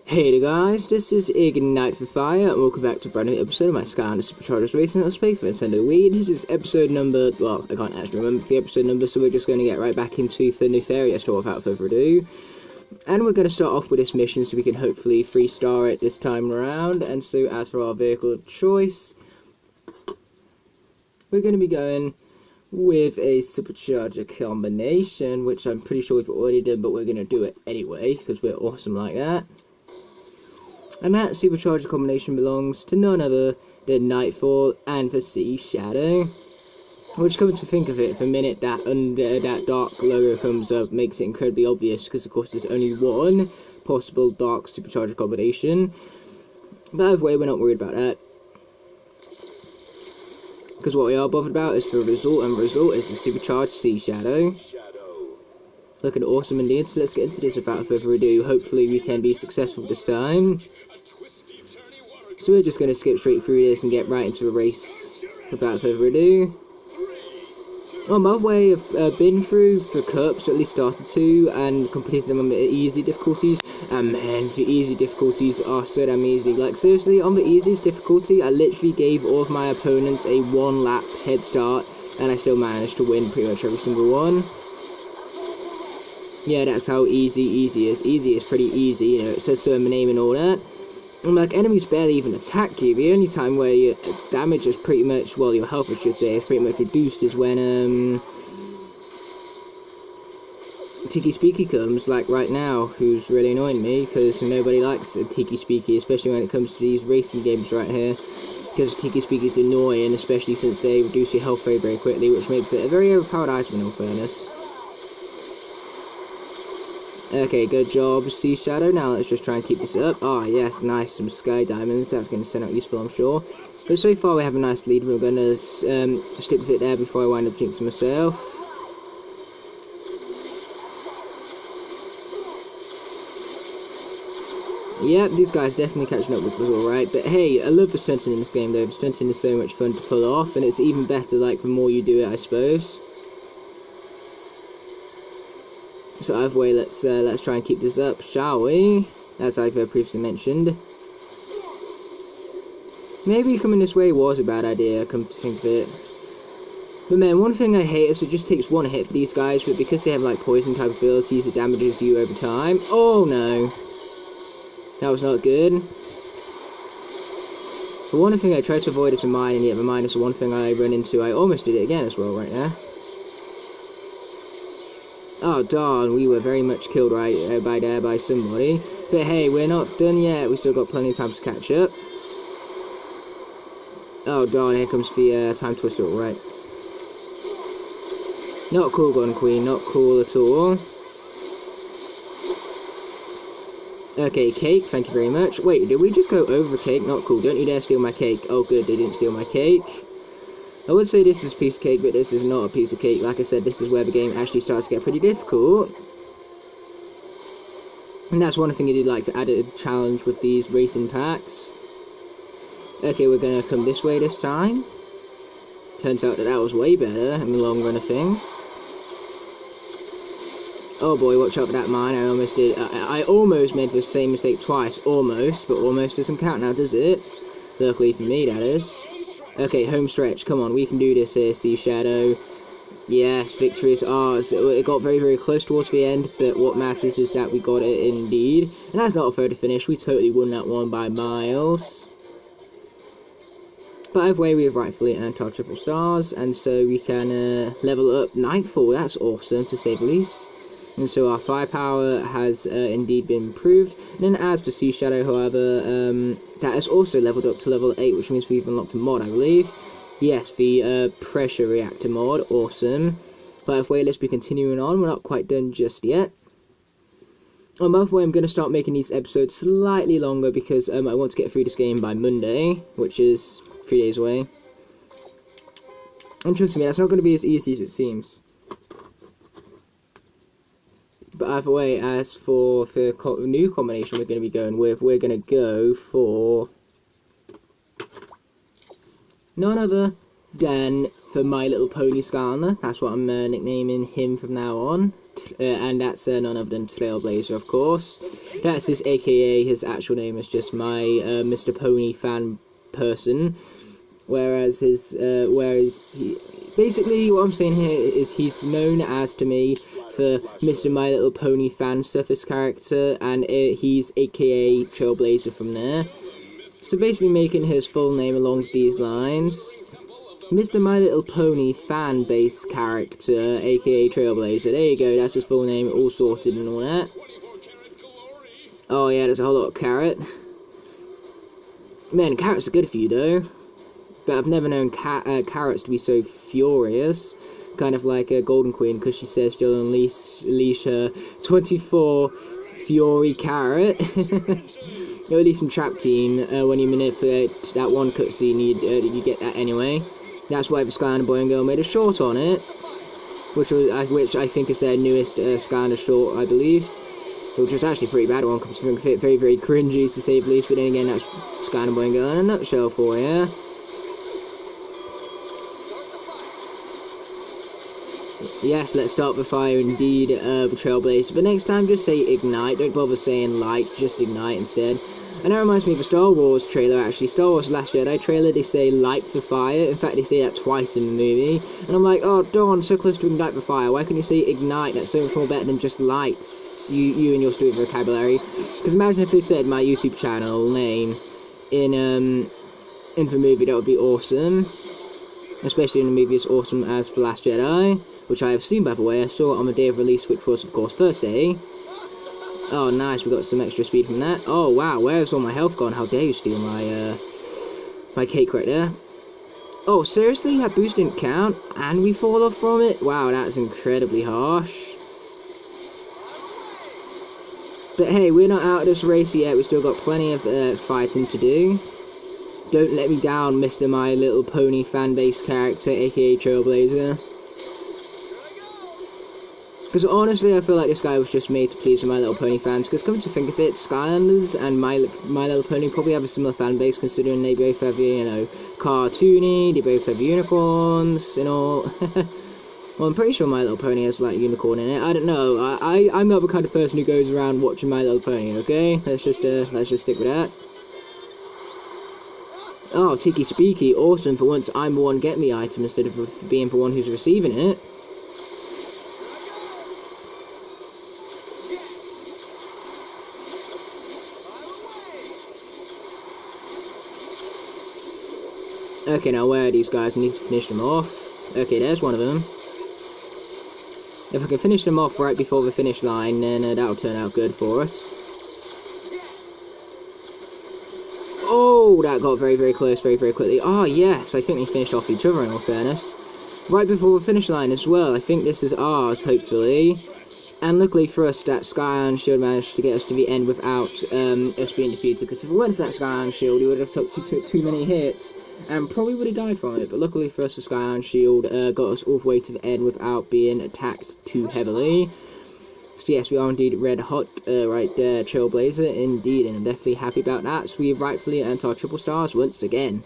Hey there guys, this is Ignite for Fire, and welcome back to a brand new episode of my Skylanders Superchargers Racing Let's Play for Nintendo Wii. This is episode number, well, I can't actually remember the episode number, so we're just going to get right back into the Nefarious tour without further ado. And we're going to start off with this mission so we can hopefully 3-star it this time around. And so as for our vehicle of choice, we're going to be going with a Supercharger combination, which I'm pretty sure we've already done, but we're going to do it anyway, because we're awesome like that. And that Supercharger combination belongs to none other than Nightfall and the Sea Shadow. Which, come to think of it, the minute that that dark logo comes up makes it incredibly obvious, because of course there's only one possible dark Supercharger combination. But either way, we're not worried about that. Because what we are bothered about is the result, and the result is the Supercharged Sea Shadow. Looking awesome indeed, so let's get into this without further ado. Hopefully we can be successful this time. So we're just going to skip straight through this and get right into the race without further ado. On my way, I've been through the cups, or at least started to, and completed them on the easy difficulties. And man, the easy difficulties are so damn easy. Like seriously, on the easiest difficulty, I literally gave all of my opponents a 1-lap head start, and I still managed to win pretty much every single one. Yeah, that's how easy is. Easy is pretty easy, you know, it says so in the name and all that. And like, enemies barely even attack you. The only time where your damage is pretty much, well, your health I should say, is pretty much reduced is when, Tiki Speaky comes, like right now, who's really annoying me, because nobody likes a Tiki Speaky, especially when it comes to these racing games right here. Because Tiki Speaky is annoying, especially since they reduce your health very, very quickly, which makes it a very overpowered item in all fairness. Okay, good job, Sea Shadow. Now let's just try and keep this up. Ah, yes, nice, some Sky Diamonds. That's going to send out useful, I'm sure. But so far we have a nice lead. We're going to stick with it there before I wind up jinxing myself. Yep, these guys definitely catching up with us alright. But hey, I love the stunting in this game though. The stunting is so much fun to pull off, and it's even better, like, the more you do it, I suppose. So either way, let's try and keep this up, shall we? As I've previously mentioned. Maybe coming this way was a bad idea, come to think of it. But man, one thing I hate is it just takes one hit for these guys, but because they have like poison type abilities, it damages you over time. Oh no! That was not good. For one thing, I tried to avoid is a mine, and yet the mine is the one thing I run into. I almost did it again as well right now. Oh darn, we were very much killed right by somebody. But hey, we're not done yet, we still got plenty of time to catch up. Oh darn, here comes the time twister, alright. Not cool, Gun Queen, not cool at all. Okay, cake, thank you very much. Wait, did we just go over cake? Not cool, don't you dare steal my cake. Oh good, they didn't steal my cake. I would say this is a piece of cake, but this is not a piece of cake. Like I said, this is where the game actually starts to get pretty difficult. And that's one thing I did like, the added challenge with these racing packs. Okay, we're going to come this way this time. Turns out that that was way better in the long run of things. Oh boy, watch out for that mine. I almost did. I almost made the same mistake twice. Almost, but almost doesn't count now, does it? Luckily for me, that is. Okay, home stretch, come on, we can do this here, Sea Shadow. Yes, victory is ours. It got very, very close towards the end, but what matters is that we got it indeed. And that's not a photo finish, we totally won that one by miles. But either way, we have rightfully earned our triple stars, and so we can level up Nightfall. That's awesome, to say the least. And so our firepower has indeed been improved. And then as for Sea Shadow, however, that has also leveled up to level 8, which means we've unlocked a mod, I believe. Yes, the pressure reactor mod, awesome. But either way, let's be continuing on, we're not quite done just yet. On the other way, I'm going to start making these episodes slightly longer, because I want to get through this game by Monday, which is 3 days away. And trust me, that's not going to be as easy as it seems. But either way, as for the new combination we're going to be going with, we're going to go for none other Dan for My Little Pony Skylander. That's what I'm nicknaming him from now on. And that's none other than Trailblazer, of course. That's his AKA. His actual name is just my Mr. Pony fan person. Whereas basically what I'm saying here is he's known as to me for Mr. My Little Pony fan surface character, and he's AKA Trailblazer from there. So basically making his full name along these lines. Mr. My Little Pony fan-based character, aka Trailblazer. There you go, that's his full name, all sorted and all that. Oh yeah, there's a whole lot of carrot. Man, carrots are good for you though. But I've never known carrots to be so furious. Kind of like a Golden Queen, because she says she'll unleash her 24 Fury Carrot. Or at least in Trap Team, when you manipulate that one cutscene, you get that anyway. That's why the Skylander Boy and Girl made a short on it, which I think is their newest Skylander short, I believe. Which was actually a pretty bad one, comes to think of it, very, very cringy to say the least, but then again, that's Skylander Boy and Girl in a nutshell for you. Yes, let's start the fire indeed, the Trailblazer, but next time just say ignite, don't bother saying light, just ignite instead. And that reminds me of the Star Wars trailer, actually. Star Wars Last Jedi trailer, they say light the fire. In fact, they say that twice in the movie. And I'm like, oh, Dawn, so close to ignite the fire. Why can't you say ignite? That's so much more better than just light. So you and your stupid vocabulary. Because imagine if they said my YouTube channel name in the movie, that would be awesome. Especially in a movie as awesome as The Last Jedi, which I have seen, by the way. I saw it on the day of release, which was, of course, Thursday. Oh, nice, we got some extra speed from that. Oh, wow, where's all my health gone? How dare you steal my cake right there. Oh, seriously? That boost didn't count? And we fall off from it? Wow, that's incredibly harsh. But hey, we're not out of this race yet. We've still got plenty of fighting to do. Don't let me down, Mr. My Little Pony fan-based character, aka Trailblazer. Because honestly, I feel like this guy was just made to please the My Little Pony fans. Because coming to think of it, Skylanders and My Little Pony probably have a similar fan base, considering they both have, you know, cartoony, they both have unicorns and all. Well, I'm pretty sure My Little Pony has, like, a unicorn in it. I don't know. I'm not the kind of person who goes around watching My Little Pony, okay? Let's just stick with that. Oh, Tiki Speaky, awesome. For once, I'm the one getting the item instead of being the one who's receiving it. Okay, now where are these guys? I need to finish them off. Okay, there's one of them. If I can finish them off right before the finish line, then that'll turn out good for us. Oh, that got very, very close very, very quickly. Oh, yes, I think they finished off each other in all fairness. Right before the finish line as well. I think this is ours, hopefully. And luckily for us, that Skyline Shield managed to get us to the end without us being defeated. Because if it weren't for that Skyline Shield, we would have took too many hits and probably would have died from it. But luckily for us, the Skyline Shield got us all the way to the end without being attacked too heavily. So yes, we are indeed red hot right there, Trailblazer, indeed, and I'm definitely happy about that. So we've rightfully earned our triple stars once again.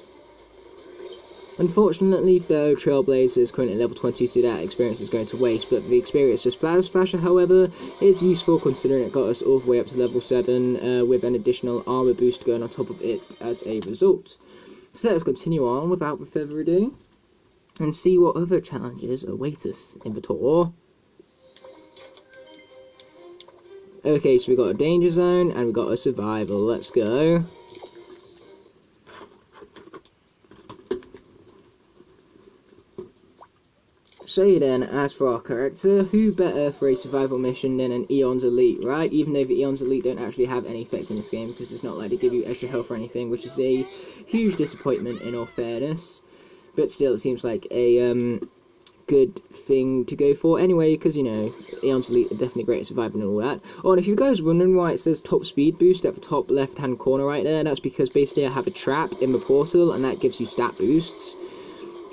Unfortunately, though, Trailblazer is currently level 20, so that experience is going to waste, but the experience of Splasher, however, is useful considering it got us all the way up to level 7 with an additional armor boost going on top of it as a result. So let's continue on without further ado and see what other challenges await us in the tour. Okay, so we got a danger zone and we got a survival. Let's go. So then, as for our character, who better for a survival mission than an Eon's Elite, right? Even though the Eon's Elite don't actually have any effect in this game, because it's not like they give you extra health or anything, which is a huge disappointment in all fairness. But still, it seems like a good thing to go for anyway, because, you know, Eon's Elite are definitely great at surviving and all that. Oh, and if you guys are wondering why it says top speed boost at the top left hand corner right there, that's because basically I have a trap in the portal, and that gives you stat boosts,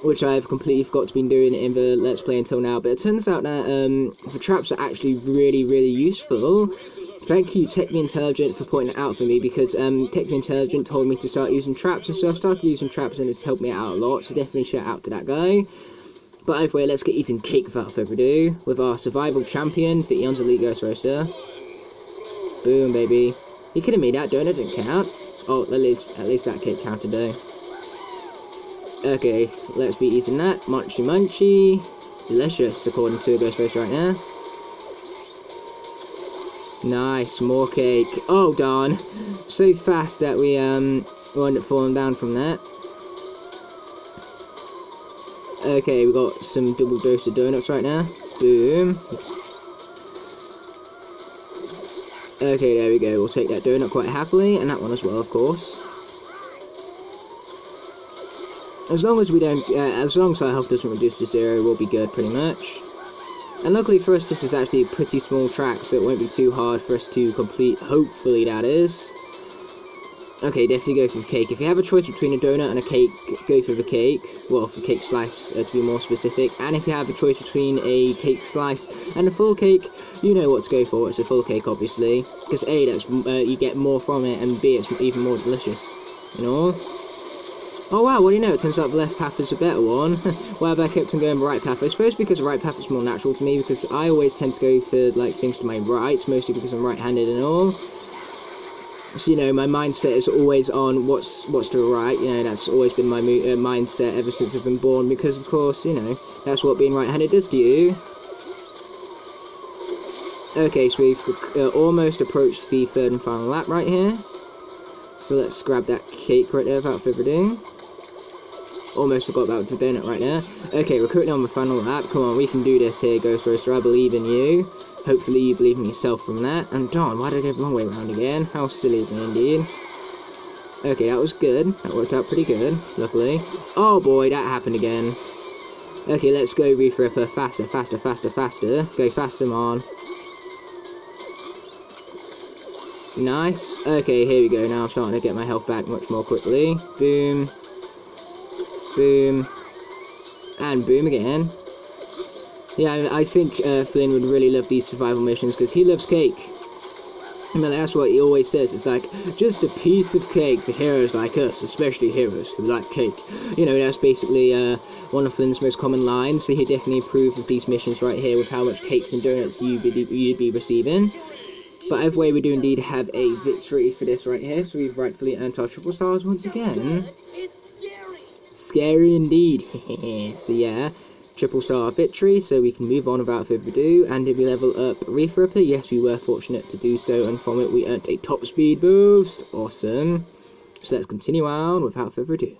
which I've completely forgot to be doing in the Let's Play until now. But it turns out that the traps are actually really, really useful Thank you, Tech the Intelligent, for pointing it out for me, because Tech the Intelligent told me to start using traps, and so I started using traps, and it's helped me out a lot, so definitely shout out to that guy. But either way, let's get eating cake without further ado, with our survival champion, the Eon's Elite Ghost Roaster. Boom, baby. You kidding me, that donut didn't count? Oh, at least that cake counted though. Okay, let's be eating that. Munchy munchy. Delicious, according to Ghost Roaster right now. Nice, more cake. Oh, darn. So fast that we wound up falling down from that. Okay, we got some double dose of donuts right now. Boom. Okay, there we go. We'll take that donut quite happily, and that one as well, of course. As long as we don't, as long as our health doesn't reduce to 0, we'll be good, pretty much. And luckily for us, this is actually a pretty small track, so it won't be too hard for us to complete, hopefully that is. Okay, definitely go for the cake. If you have a choice between a donut and a cake, go for the cake. Well, for cake slice, to be more specific. And if you have a choice between a cake slice and a full cake, you know what to go for. It's a full cake, obviously. Because A, that's, you get more from it, and B, it's even more delicious. You know? Oh wow, what do you know? It turns out the left path is a better one. Why have I kept on going the right path? I suppose because the right path is more natural to me, because I always tend to go for, like, things to my right, mostly because I'm right-handed and all. So, you know, my mindset is always on what's to the right. You know, that's always been my mindset ever since I've been born, because, of course, you know, that's what being right-handed does to you. Okay, so we've almost approached the third and final lap right here. So let's grab that cake right there without further ado. Almost forgot about the donut right there. Okay, we're currently on the final lap. Come on, we can do this here, Ghost Roaster. I believe in you. Hopefully you believe in yourself from that. And darn, why did I go the wrong way around again? How silly of me indeed. Okay, that was good. That worked out pretty good, luckily. Oh boy, that happened again. Okay, let's go, Reef Ripper. Faster, faster, faster, faster. Go faster, man. Nice. Okay, here we go. Now I'm starting to get my health back much more quickly. Boom. Boom. And boom again. Yeah, I think Flynn would really love these survival missions, because he loves cake. I mean, that's what he always says. It's like, just a piece of cake for heroes like us, especially heroes who like cake. You know, that's basically one of Flynn's most common lines, so he definitely approved of these missions right here with how much cakes and donuts you'd be receiving. But either way, we do indeed have a victory for this right here, so we've rightfully earned our triple stars once again. Scary indeed. So yeah, triple star victory, so we can move on without further ado. And did we level up Reef Ripper? Yes, we were fortunate to do so, and from it we earned a top speed boost. Awesome. So let's continue on without further ado.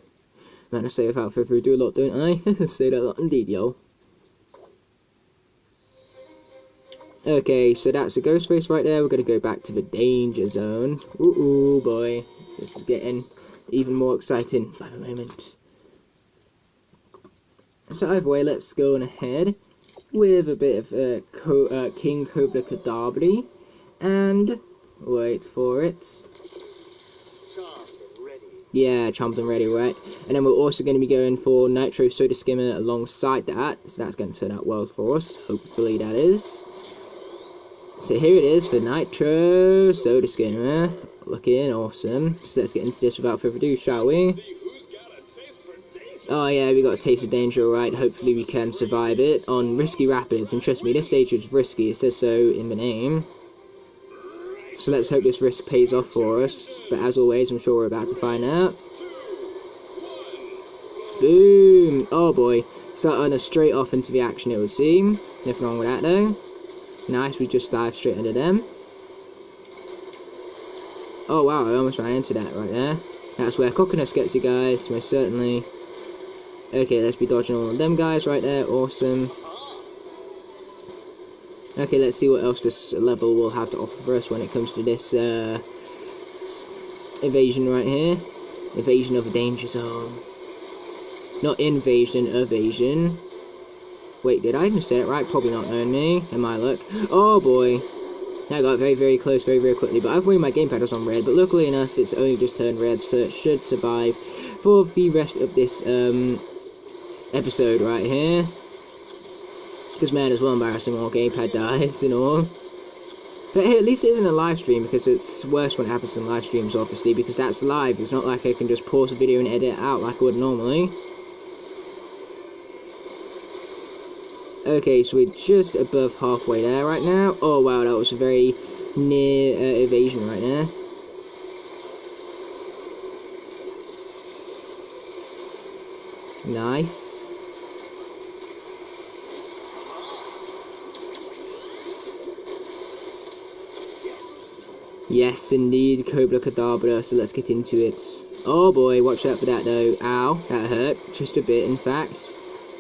Man, I say without further ado a lot, don't I? Say that a lot indeed, yo. Okay, so that's the ghost face right there. We're going to go back to the danger zone. Ooh, boy. This is getting even more exciting by the moment. So either way, let's go on ahead with a bit of King Cobra Kadabra. And, wait for it. Yeah, chomped and ready, right? And then we're also going to be going for Nitro Soda Skimmer alongside that. So that's going to turn out well for us. Hopefully that is. So here it is for Nitro Soda Skimmer. Looking awesome. So let's get into this without further ado, shall we? Oh yeah, we got a taste of danger, alright. Hopefully we can survive it on Risky Rapids. And trust me, this stage is risky. It says so in the name. So let's hope this risk pays off for us. But as always, I'm sure we're about to find out. Boom! Oh boy. Starting us straight off into the action, it would seem. Nothing wrong with that though. Nice, we just dived straight into them. Oh wow, I almost ran into that right there. That's where cockiness gets you guys, most certainly. Okay, let's be dodging all of them guys right there, awesome. Okay, let's see what else this level will have to offer us when it comes to this evasion right here. Evasion of a danger zone. Not invasion, evasion. Wait, did I even say it right? Probably not knowing me. In my luck. Oh boy. I got very, very close very, very quickly. But I've worried my gamepad was on red. But luckily enough, it's only just turned red. So it should survive for the rest of this episode right here. Because man, it's well embarrassing when our gamepad dies and all. But hey, at least it isn't a live stream, because it's worse when it happens in live streams, obviously, because that's live. It's not like I can just pause the video and edit it out like I would normally. Okay, so we're just above halfway there right now. Oh wow, that was a very near evasion right there. Nice. Yes, indeed, Cobra Kadabra, so let's get into it. Oh boy, watch out for that though. Ow, that hurt. Just a bit, in fact.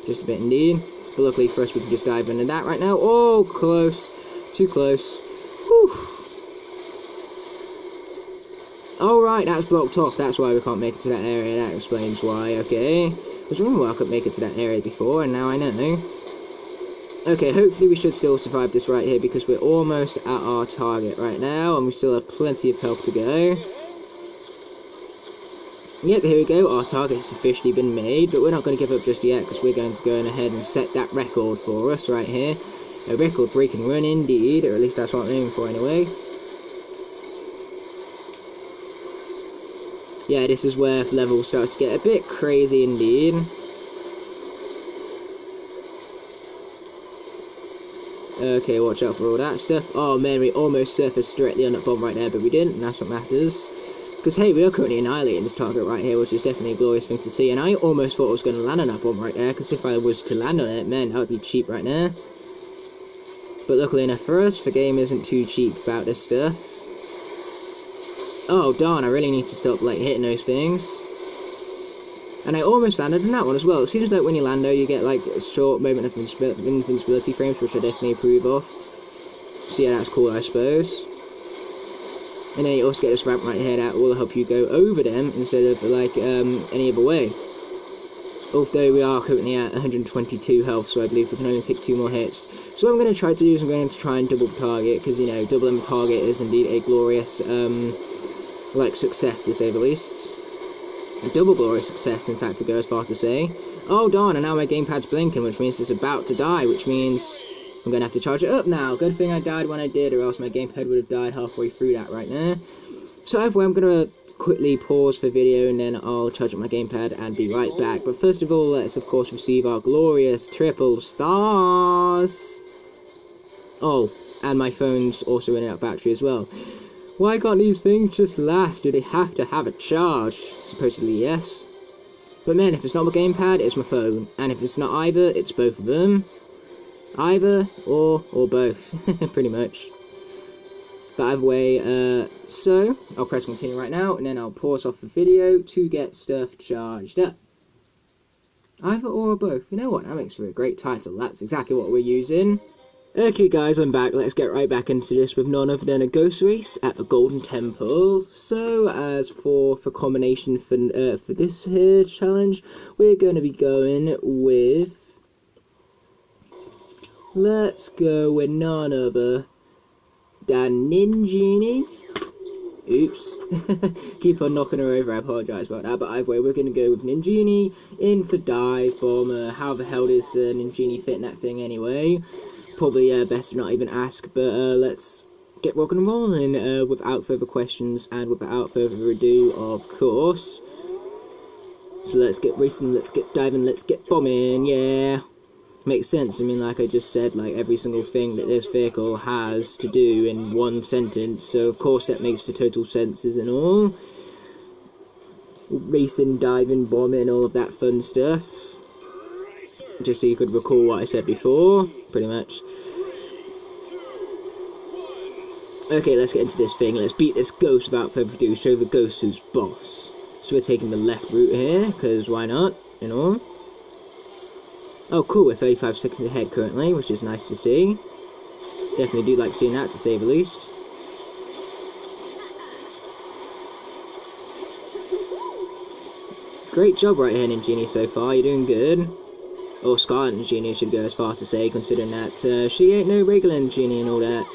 Just a bit indeed. But luckily for us, we can just dive into that right now. Oh, close. Too close. Whew. Alright, that's blocked off. That's why we can't make it to that area. That explains why. Okay. I was wondering why I couldn't make it to that area before, and now I know. Okay, hopefully we should still survive this right here, because we're almost at our target right now, and we still have plenty of health to go. Yep, here we go, our target has officially been made, but we're not going to give up just yet, because we're going to go ahead and set that record for us right here. A record-breaking run indeed, or at least that's what I'm aiming for anyway. Yeah, this is where level starts to get a bit crazy indeed. Okay, watch out for all that stuff. Oh man, we almost surfaced directly on that bomb right there, but we didn't, and that's what matters. Because hey, we are currently annihilating this target right here, which is definitely a glorious thing to see. And I almost thought I was going to land on that bomb right there, because if I was to land on it, man, that would be cheap right there. But luckily enough for us, the game isn't too cheap about this stuff. Oh darn, I really need to stop like hitting those things. And I almost landed on that one as well. It seems like when you land though, you get like a short moment of invincibility frames, which I definitely approve of. So yeah, that's cool, I suppose. And then you also get this ramp right here that will help you go over them instead of like any other way. Although we are currently at 122 health, so I believe we can only take 2 more hits. So what I'm going to try to do is I'm going to try and double the target, because you know, doubling the target is indeed a glorious like success to say the least. A double glorious success, in fact, to go as far to say. Oh darn, and now my gamepad's blinking, which means it's about to die, which means I'm going to have to charge it up now. Good thing I died when I did, or else my gamepad would have died halfway through that right now. So either way, I'm going to quickly pause for video, and then I'll charge up my gamepad and be right back. But first of all, let's of course receive our glorious triple stars. Oh, and my phone's also running out of battery as well. Why can't these things just last? Do they have to have a charge? Supposedly yes. But man, if it's not my gamepad, it's my phone. And if it's not either, it's both of them. Either, or both. Pretty much. But either way, so, I'll press continue right now, and then I'll pause off the video to get stuff charged up. Either or both. You know what, that makes for a great title. That's exactly what we're using. Okay guys, I'm back. Let's get right back into this with none other than a ghost race at the Golden Temple. So, as for combination for this here challenge, we're going to be going with... Let's go with none other than Ninjini. Oops. Keep on knocking her over, I apologise about that. But either way, we're going to go with Ninjini in for dive bomber. How the hell does Ninjini fit in that thing anyway? Probably best to not even ask, but let's get rocking and rolling without further questions and without further ado, of course. So let's get racing, let's get diving, let's get bombing, yeah. Makes sense. I mean, like I just said, like every single thing that this vehicle has to do in one sentence, so of course that makes for total senses and all. Racing, diving, bombing, all of that fun stuff. Just so you could recall what I said before, pretty much. Okay, let's get into this thing. Let's beat this ghost without further ado. Show the ghost who's boss. So we're taking the left route here, because why not, you know? Oh cool, we're 35 seconds ahead currently, which is nice to see. Definitely do like seeing that, to say the least. Great job right here, Ninjini, so far. You're doing good. Or Scarlet Ninjini should go as far to say, considering that she ain't no regular Ninjini and all that.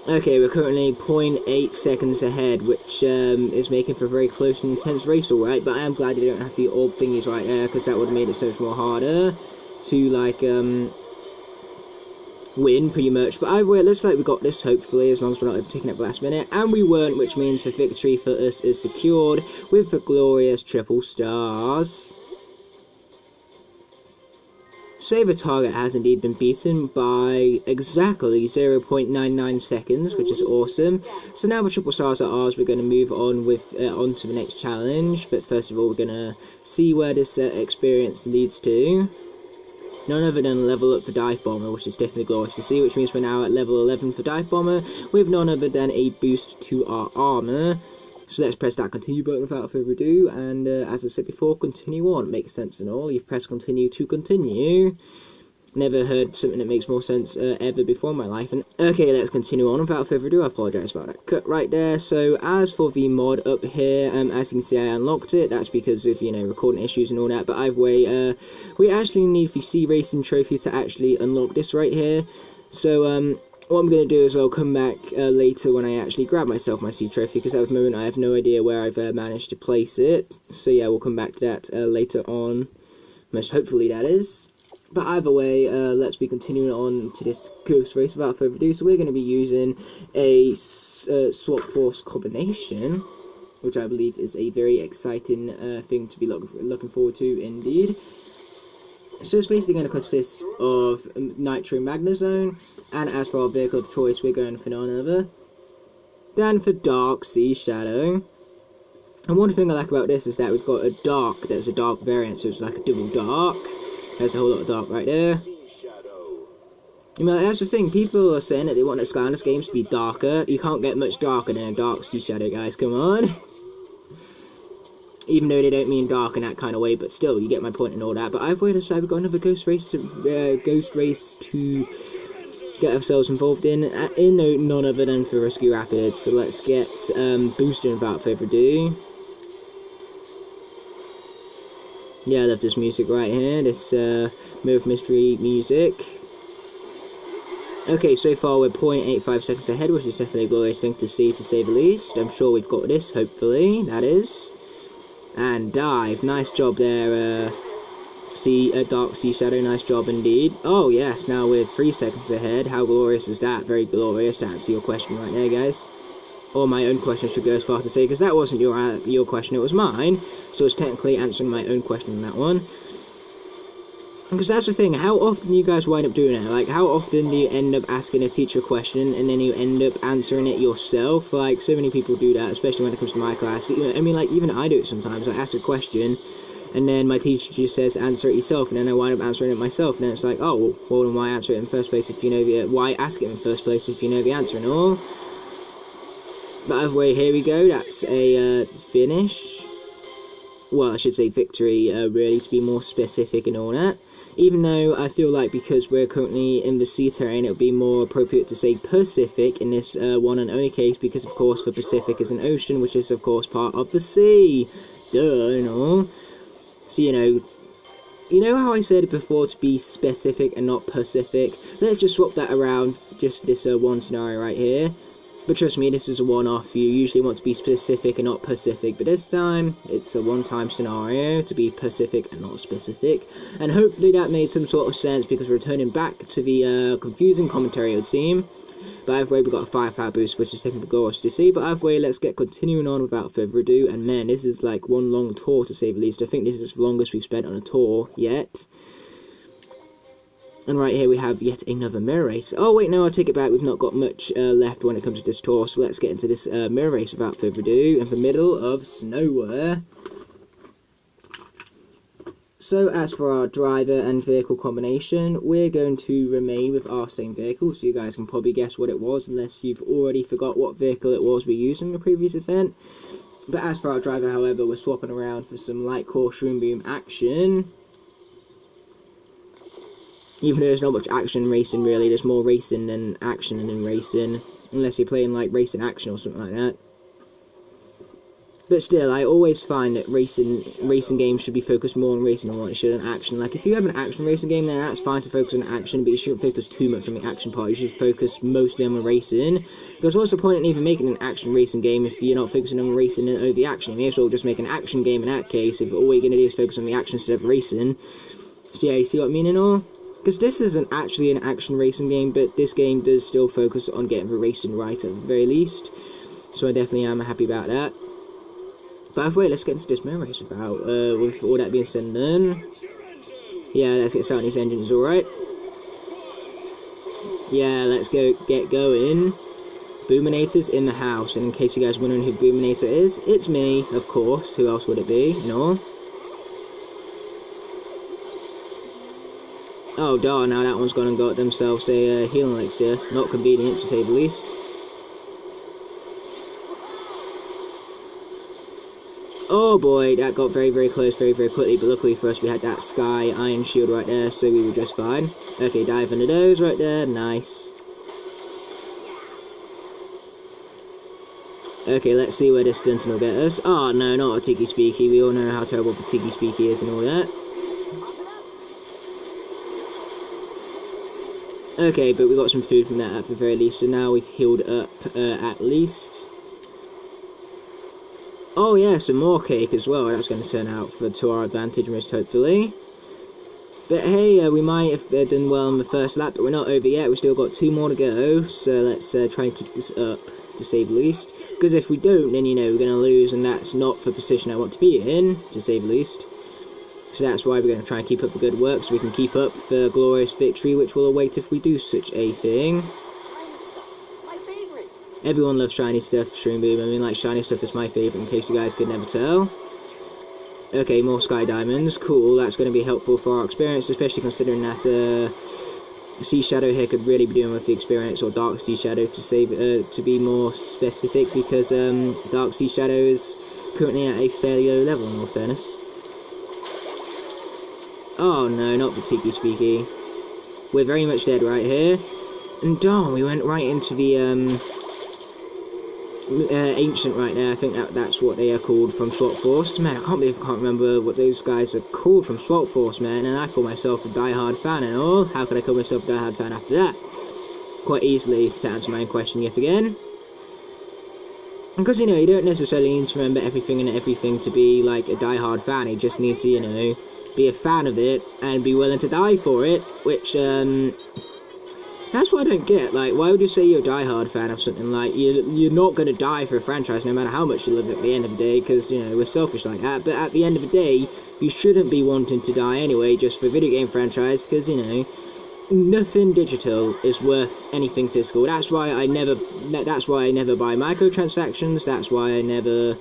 Okay, we're currently 0.8 seconds ahead, which is making for a very close and intense race, alright. But I am glad you don't have the orb thingies right there, because that would have made it so much more harder to, like, win, pretty much. But either way, it looks like we got this, hopefully, as long as we're not overtaking at the last minute. And we weren't, which means the victory for us is secured with the glorious triple stars. So the target has indeed been beaten by exactly 0.99 seconds, which is awesome. So now the triple stars are ours. We're going to move on with on to the next challenge. But first of all, we're going to see where this experience leads to. None other than level up for Dive Bomber, which is definitely glorious to see, which means we're now at level 11 for Dive Bomber, with none other than a boost to our armor. So let's press that continue button without further ado, and as I said before, continue on. Makes sense and all. You've pressed continue to continue. Never heard something that makes more sense ever before in my life. And okay, let's continue on without further ado. I apologise about that cut right there. So as for the mod up here, as you can see, I unlocked it. That's because of, you know, recording issues and all that. But either way, we actually need the C Racing trophy to actually unlock this right here. So what I'm going to do is I'll come back later when I actually grab myself my C trophy, because at the moment I have no idea where I've managed to place it. So yeah, we'll come back to that later on, most hopefully that is. But either way, let's be continuing on to this ghost race without further ado. So we're going to be using a swap force combination, which I believe is a very exciting thing to be looking forward to indeed. So it's basically going to consist of Nitro Magnezone, and as for our vehicle of choice, we're going for none other than for Dark Sea Shadow. And one thing I like about this is that we've got a dark, there's a dark variant, so it's like a double dark. There's a whole lot of dark right there. You know, that's the thing, people are saying that they want the Skylanders games to be darker. You can't get much darker than a Dark Sea Shadow, guys, come on. Even though they don't mean dark in that kind of way, but still, you get my point and all that. But I've decided we've got another ghost race to get ourselves involved in none other than for Rescue Rapids. So let's get boosted without further ado. Yeah, I love this music right here, this Mirror Mystery music. Okay, so far we're 0.85 seconds ahead, which is definitely a glorious thing to see, to say the least. I'm sure we've got this, hopefully, that is. And dive, nice job there, Dark Sea Shadow, nice job indeed. Oh yes, now we're 3 seconds ahead. How glorious is that? Very glorious. To answer your question right there, guys. Or my own question should go as far to say, because that wasn't your question, it was mine. So it's technically answering my own question on that one. Because that's the thing, how often do you guys wind up doing it? Like, how often do you end up asking a teacher a question and then you end up answering it yourself? Like, so many people do that, especially when it comes to my class. I mean, like, even I do it sometimes. I ask a question, and then my teacher just says, answer it yourself, and then I wind up answering it myself, and then it's like, oh, well, then why answer it in the first place if you know the, why ask it in the first place if you know the answer and all? But either way, here we go, that's a finish. Well, I should say victory, really, to be more specific and all that. Even though I feel like because we're currently in the sea terrain, it would be more appropriate to say Pacific in this one and only case, because of course the Pacific is an ocean, which is of course part of the sea. Duh, you know. So, you know how I said before to be specific and not Pacific? Let's just swap that around just for this one scenario right here. But trust me, this is a one-off. You usually want to be specific and not Pacific, but this time, it's a one-time scenario to be Pacific and not specific. And hopefully that made some sort of sense, because we're returning back to the confusing commentary, it would seem. But either way, we've got a firepower boost, which is definitely glorious to see. But either way, let's get continuing on without further ado. And man, this is like one long tour, to say the least. I think this is the longest we've spent on a tour yet. And right here we have yet another mirror race. Oh wait, no, I'll take it back. We've not got much left when it comes to this tour. So let's get into this mirror race without further ado. In the middle of nowhere. So as for our driver and vehicle combination, we're going to remain with our same vehicle. So you guys can probably guess what it was, unless you've already forgot what vehicle it was we used in the previous event. But as for our driver, however, we're swapping around for some light core shroom boom action. Even though there's not much action in racing, really, there's more racing than action in racing. Unless you're playing, like, racing action or something like that. But still, I always find that racing games should be focused more on racing than what it should on action. Like, if you have an action racing game, then that's fine to focus on action, but you shouldn't focus too much on the action part. You should focus mostly on the racing. Because what's the point in even making an action racing game if you're not focusing on racing and over the action? You may as well just make an action game in that case, if all you're going to do is focus on the action instead of racing. So yeah, you see what I mean and all? Because this isn't actually an action racing game, but this game does still focus on getting the racing right at the very least. So I definitely am happy about that. But anyway, let's get into this main race without, with all that being said and done. Yeah, let's get started on these engines, alright. Yeah, let's get going. Boominator's in the house, and in case you guys are wondering who Boominator is, it's me, of course. Who else would it be? No. Oh darn, now that one's gone and got themselves a healing elixir. Not convenient, to say the least. Oh boy, that got very, very close very, very quickly, but luckily for us we had that Sky Iron Shield right there, so we were just fine. Okay, dive into those right there, nice. Okay, let's see where this stunting will get us. Oh no, not a Tiki Speaky, we all know how terrible the Tiki Speaky is and all that. Okay, but we got some food from that at the very least, so now we've healed up at least. Oh yeah, some more cake as well. That's going to turn out to our advantage most hopefully. But hey, we might have done well in the first lap, but we're not over yet. We've still got 2 more to go, so let's try and keep this up, to say the least. Because if we don't, then, you know, we're going to lose, and that's not the position I want to be in, to say the least. So that's why we're going to try and keep up the good work, so we can keep up the glorious victory, which will await if we do such a thing. Everyone loves shiny stuff, Shroom Boom. I mean, like, shiny stuff is my favourite, in case you guys could never tell. Okay, more Sky Diamonds. Cool, that's going to be helpful for our experience, especially considering that Sea Shadow here could really be doing with the experience, or Dark Sea Shadow to be more specific, because Dark Sea Shadow is currently at a fairly low level, in all fairness. Oh no, not the Tiki Speaky. We're very much dead right here. And darn, we went right into the Ancient right there. I think that's what they are called from Swap Force. Man, I can't remember what those guys are called from Swap Force, man. And I call myself a die-hard fan and all. How could I call myself a die-hard fan after that? Quite easily, to answer my own question yet again. Because, you know, you don't necessarily need to remember everything and everything to be, like, a die-hard fan. You just need to, you know, be a fan of it and be willing to die for it. Which, that's what I don't get. Like, why would you say you're a die-hard fan of something? Like, you're not going to die for a franchise no matter how much you love it at the end of the day, because, you know, we're selfish like that. But at the end of the day, you shouldn't be wanting to die anyway, just for a video game franchise, because, you know, nothing digital is worth anything physical. That's why I never buy microtransactions. That's why I never,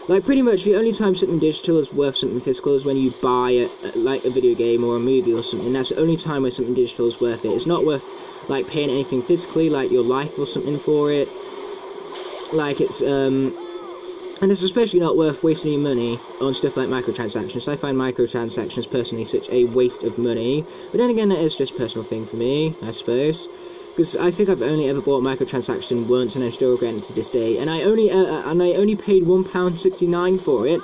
like, pretty much the only time something digital is worth something physical is when you buy like a video game or a movie or something. That's the only time where something digital is worth it. It's not worth, like, paying anything physically, like your life or something for it. Like, it's, and it's especially not worth wasting your money on stuff like microtransactions. I find microtransactions personally such a waste of money. But then again, that is just a personal thing for me, I suppose. Because I think I've only ever bought a microtransaction once, and I'm still regretting it to this day. And I only paid £1.69 for it.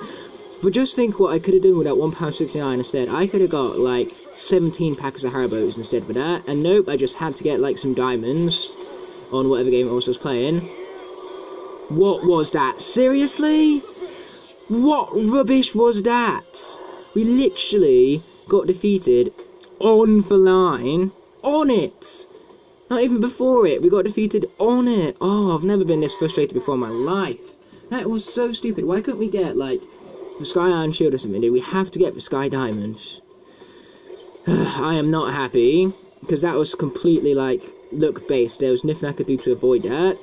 But just think what I could have done with that £1.69 instead. I could have got, like, 17 packets of Haribos instead of that. And nope, I just had to get, like, some diamonds on whatever game I was playing. What was that? Seriously? What rubbish was that? We literally got defeated on the line. On it! Not even before it, we got defeated on it. Oh, I've never been this frustrated before in my life. That was so stupid. Why couldn't we get, like, the Sky Iron Shield or something? Do we have to get the Sky Diamonds? I am not happy, because that was completely, like, luck-based. There was nothing I could do to avoid that.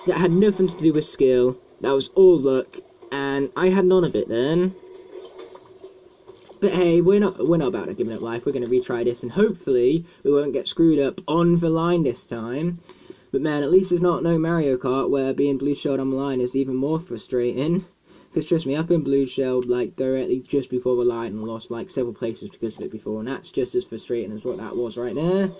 That had nothing to do with skill. That was all luck, and I had none of it then. But hey, we're not about to give up life. We're going to retry this, and hopefully we won't get screwed up on the line this time. But man, at least it's not no Mario Kart, where being blue shelled on the line is even more frustrating. Because trust me, I've been blue shelled, like, directly just before the line and lost, like, several places because of it before, and that's just as frustrating as what that was right there.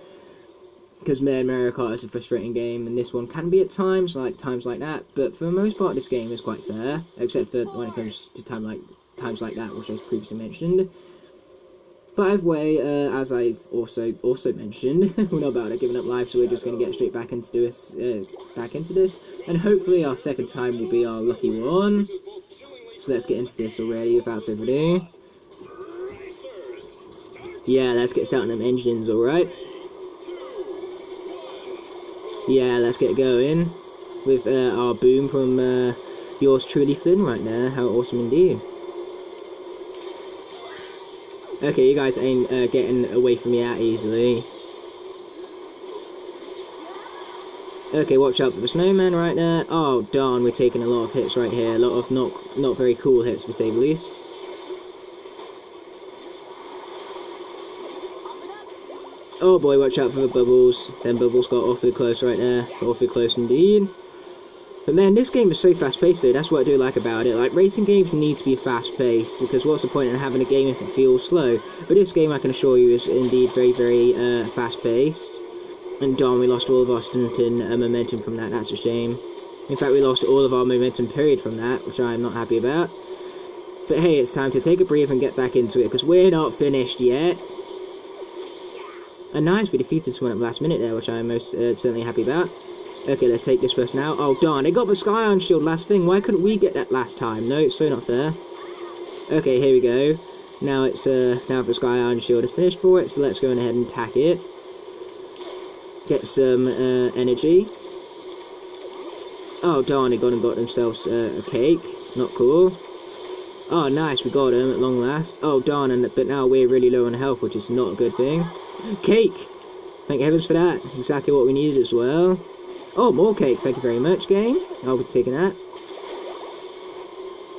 Because man, Mario Kart is a frustrating game, and this one can be at times like that. But for the most part, this game is quite fair, except for when it comes to times like that, which I previously mentioned. But either way, as I've also mentioned, we're not about to giving up life, so we're just going to get straight back into this, and hopefully our second time will be our lucky one. So let's get into this already without further ado. Yeah, let's get starting them engines, alright? Yeah, let's get going with our boom from yours truly, Flynn, right now. How awesome indeed. Okay, you guys ain't getting away from me that easily. Okay, watch out for the snowman right there. Oh, darn, we're taking a lot of hits right here. A lot of not very cool hits, to say the least. Oh boy, watch out for the bubbles. Them bubbles got awfully close right there. Awfully close indeed. But man, this game is so fast-paced though. That's what I do like about it. Like, racing games need to be fast-paced, because what's the point in having a game if it feels slow? But this game, I can assure you, is indeed very, very fast-paced. And darn, we lost all of our stunting momentum from that. That's a shame. In fact, we lost all of our momentum period from that, which I'm not happy about. But hey, it's time to take a breath and get back into it, because we're not finished yet. And nice, we defeated someone at the last minute there, which I'm most certainly happy about. Okay, let's take this person out. Oh darn, they got the Sky Iron Shield last thing. Why couldn't we get that last time? No, it's so not fair. Okay, here we go. Now it's now the Sky Iron Shield is finished for it, so let's go ahead and attack it. Get some energy. Oh darn, they got themselves a cake. Not cool. Oh nice, we got him at long last. Oh darn, but now we're really low on health, which is not a good thing. Cake! Thank heavens for that. Exactly what we needed as well. Oh, more cake. Thank you very much, game. I'll be taking that.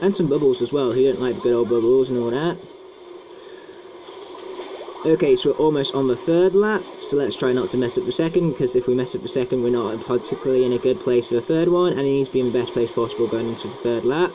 And some bubbles as well. Who don't like the good old bubbles and all that? Okay, so we're almost on the third lap, so let's try not to mess up the second, because if we mess up the second, we're not particularly in a good place for the third one, and it needs to be in the best place possible going into the third lap,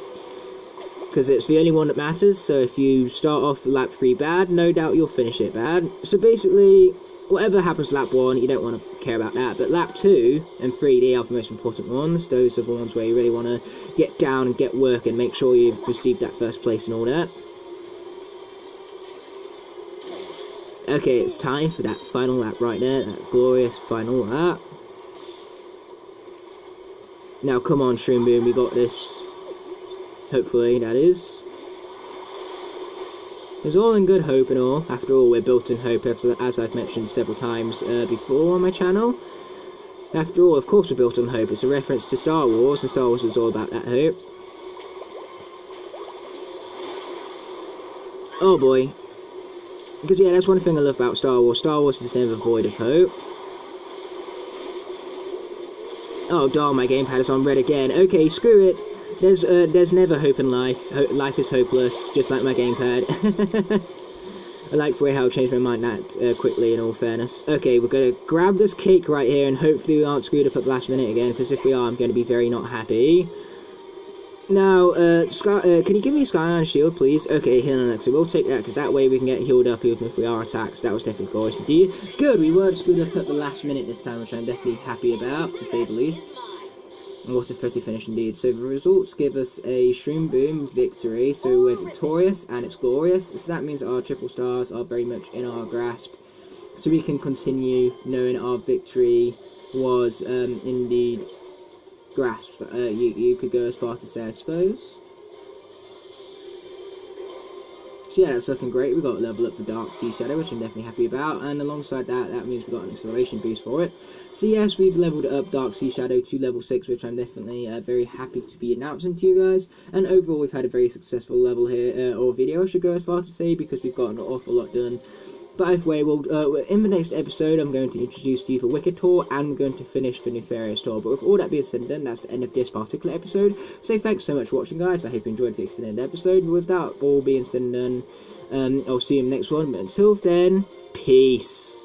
because it's the only one that matters. So if you start off lap 3 bad, no doubt you'll finish it bad. So basically, whatever happens lap 1, you don't want to care about that, but lap 2 and 3, they are the most important ones. Those are the ones where you really want to get down and get work and make sure you've received that first place and all that. Okay, it's time for that final lap right there, that glorious final lap. Now, come on, Shroom Boom, we got this. Hopefully, that is. It's all in good hope and all. After all, we're built in hope, as I've mentioned several times before on my channel. After all, of course we're built on hope. It's a reference to Star Wars, and Star Wars is all about that hope. Oh boy. Because yeah, that's one thing I love about Star Wars. Star Wars is never void of hope. Oh darn, my gamepad is on red again. Okay, screw it. There's never hope in life. Life is hopeless, just like my gamepad. I like the way how I changed my mind that quickly, in all fairness. Okay, we're going to grab this cake right here, and hopefully we aren't screwed up at the last minute again, because if we are, I'm going to be very not happy. Now, can you give me a Sky Iron Shield, please? Okay, healing elixir. We'll take that, because that way we can get healed up even if we are attacked. That was definitely glorious indeed. Good, we weren't screwed up at the last minute this time, which I'm definitely happy about, to say the least. And what a pretty finish indeed. So the results give us a Shroom Boom victory. So we're victorious, and it's glorious. So that means our triple stars are very much in our grasp. So we can continue knowing our victory was indeed grasped. You could go as far to say, I suppose. So yeah, that's looking great. We've got to level up the Dark Sea Shadow, which I'm definitely happy about, and alongside that, that means we've got an acceleration boost for it. So yes, we've leveled up Dark Sea Shadow to level 6, which I'm definitely very happy to be announcing to you guys, and overall we've had a very successful level here, or video I should go as far to say, because we've got an awful lot done. But either way, in the next episode, I'm going to introduce to you the Wicked Tour, and we're going to finish the Nefarious Tour. But with all that being said and done, that's the end of this particular episode. So thanks so much for watching, guys. I hope you enjoyed the extended episode. But with that all being said and done, I'll see you in the next one. But until then, peace.